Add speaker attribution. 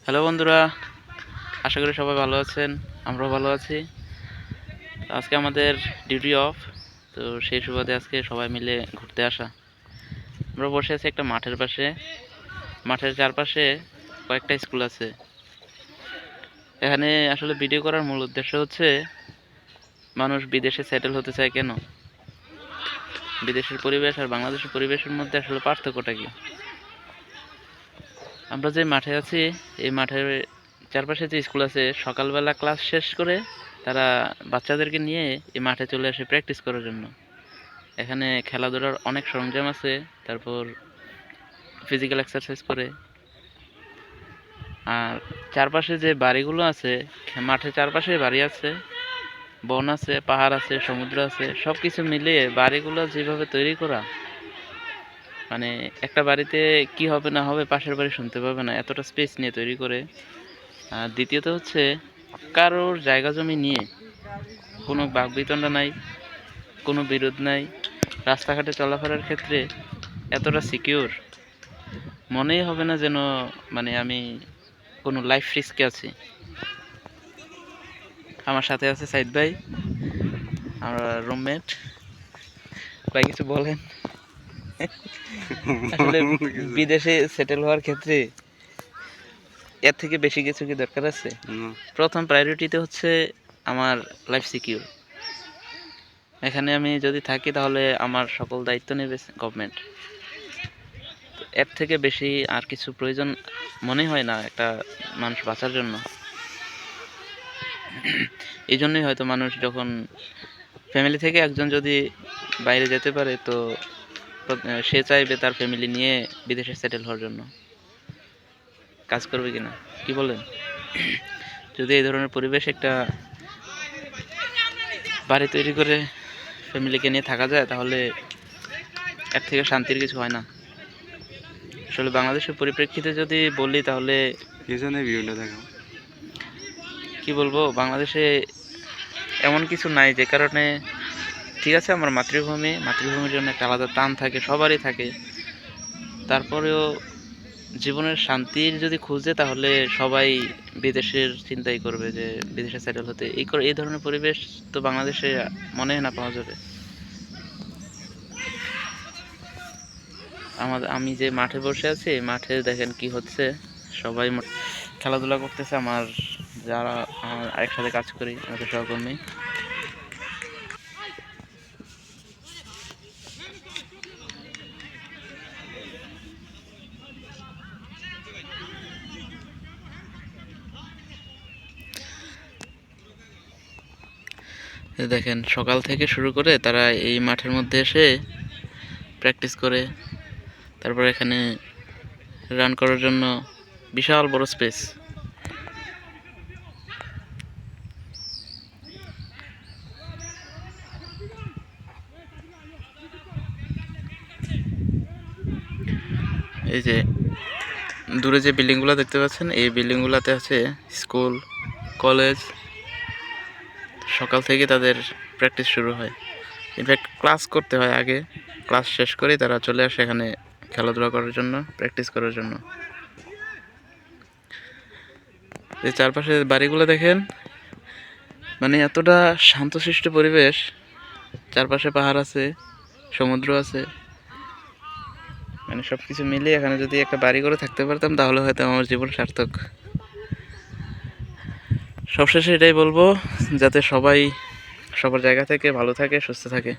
Speaker 1: Hello বন্ধুরা, আশা করি সবাই ভালো আছেন। আমরাও ভালো আছি। আজকে আমাদের ডিউটি অফ, তো সেই সুবাদে আজকে সবাই মিলে ঘুরতে আসা। আমরা বসে আছি একটা মাঠের পাশে। মাঠের চারপাশে কয়েকটা স্কুল আছে। এখানে আসলে ভিডিও করার মূল উদ্দেশ্য হচ্ছে মানুষ বিদেশে সেটেল হতে চায় কেন, বিদেশের পরিবেশ আর বাংলাদেশের পরিবেশের মধ্যে আসলে পার্থক্যটা কি। আমরা যে মাঠে আছি, এই মাঠের চারপাশে যে স্কুল আছে, সকালবেলা ক্লাস শেষ করে তারা বাচ্চাদেরকে নিয়ে এই মাঠে চলে আসে প্র্যাকটিস করার জন্য। এখানে খেলাধুলার অনেক সরঞ্জাম আছে, তারপর ফিজিক্যাল এক্সারসাইজ করে। আর চারপাশে যে বাড়িগুলো আছে, মাঠের চারপাশে বাড়ি আছে, বন আছে, পাহাড় আছে, সমুদ্র আছে, সব কিছু মিলিয়ে বাড়িগুলো যেভাবে তৈরি করা, মানে একটা বাড়িতে কি হবে না হবে পাশের বাড়ি শুনতে পাবে না, এতটা স্পেস নিয়ে তৈরি করে। আর দ্বিতীয়ত হচ্ছে কারোর জায়গা জমি নিয়ে কোনো বাকবিতণ্ডা নাই, কোনো বিরোধ নাই। রাস্তাঘাটে চলাফেরার ক্ষেত্রে এতটা সিকিউর, মনেই হবে না যেন মানে আমি কোনো লাইফ রিস্কে আছি। আমার সাথে আছে সাইদ ভাই, আমরা রুমমেট। ভাই কিছু বলেন। আসলে বিদেশে সেটেল হওয়ার ক্ষেত্রে এর থেকে বেশি কিছু কি দরকার আছে? প্রথম প্রায়োরিটিতে হচ্ছে আমার লাইফ সিকিউর। এখানে আমি যদি থাকি তাহলে আমার সকল দায়িত্ব নেবে গভর্নমেন্ট। এর থেকে বেশি আর কিছু প্রয়োজন মনে হয় না একটা মানুষ বাঁচার জন্য। এই জন্যই হয়তো মানুষ যখন ফ্যামিলি থেকে একজন যদি বাইরে যেতে পারে, তো সে চাইবে তার ফ্যামিলি নিয়ে বিদেশে সেটেল হওয়ার জন্য। কাজ করবে কিনা কি বলেন? যদি এই ধরনের পরিবেশ একটা বাড়ি তৈরি করে ফ্যামিলিকে নিয়ে থাকা যায়, তাহলে এর থেকে শান্তির কিছু হয় না। আসলে বাংলাদেশের পরিপ্রেক্ষিতে যদি বলি, তাহলে কি বলবো, বাংলাদেশে এমন কিছু নাই যে কারণে, ঠিক আছে আমার মাতৃভূমির জন্য একটা আলাদা টান থাকে, সবারই থাকে। তারপরেও জীবনের শান্তির যদি খুঁজে, তাহলে সবাই বিদেশের চিন্তাই করবে যে বিদেশে সেটেল হতে। এই ধরনের পরিবেশ তো বাংলাদেশে মনে হয় না পাওয়া যাবে। আমি যে মাঠে বসে আছি, মাঠে দেখেন কি হচ্ছে, সবাই খেলাধুলা করতেছে। আমার যারা আমার একসাথে কাজ করি, আমাদের সহকর্মী। দেখেন সকাল থেকে শুরু করে তারা এই মাঠের মধ্যে এসে প্র্যাকটিস করে। তারপর এখানে রান করার জন্য বিশাল বড় স্পেস। এই যে দূরে যে বিল্ডিংগুলো দেখতে পাচ্ছেন, এই বিল্ডিংগুলোতে আছে স্কুল, কলেজ। সকাল থেকে তাদের প্র্যাকটিস শুরু হয়। ইনফ্যাক্ট ক্লাস করতে হয় আগে, ক্লাস শেষ করে তারা চলে আসে এখানে খেলাধুলা করার জন্য, প্র্যাকটিস করার জন্য। এই চারপাশে বাড়িগুলো দেখেন, মানে এতটা শান্তশিষ্ট পরিবেশ। চারপাশে পাহাড় আছে, সমুদ্র আছে, মানে সব কিছু মিলিয়ে এখানে যদি একটা বাড়ি করে থাকতে পারতাম, তাহলে হয়তো আমার জীবন সার্থক। সবশেষে এটাই বলবো, যাতে সবাই সবার জায়গা থেকে ভালো থাকে, সুস্থ থাকে।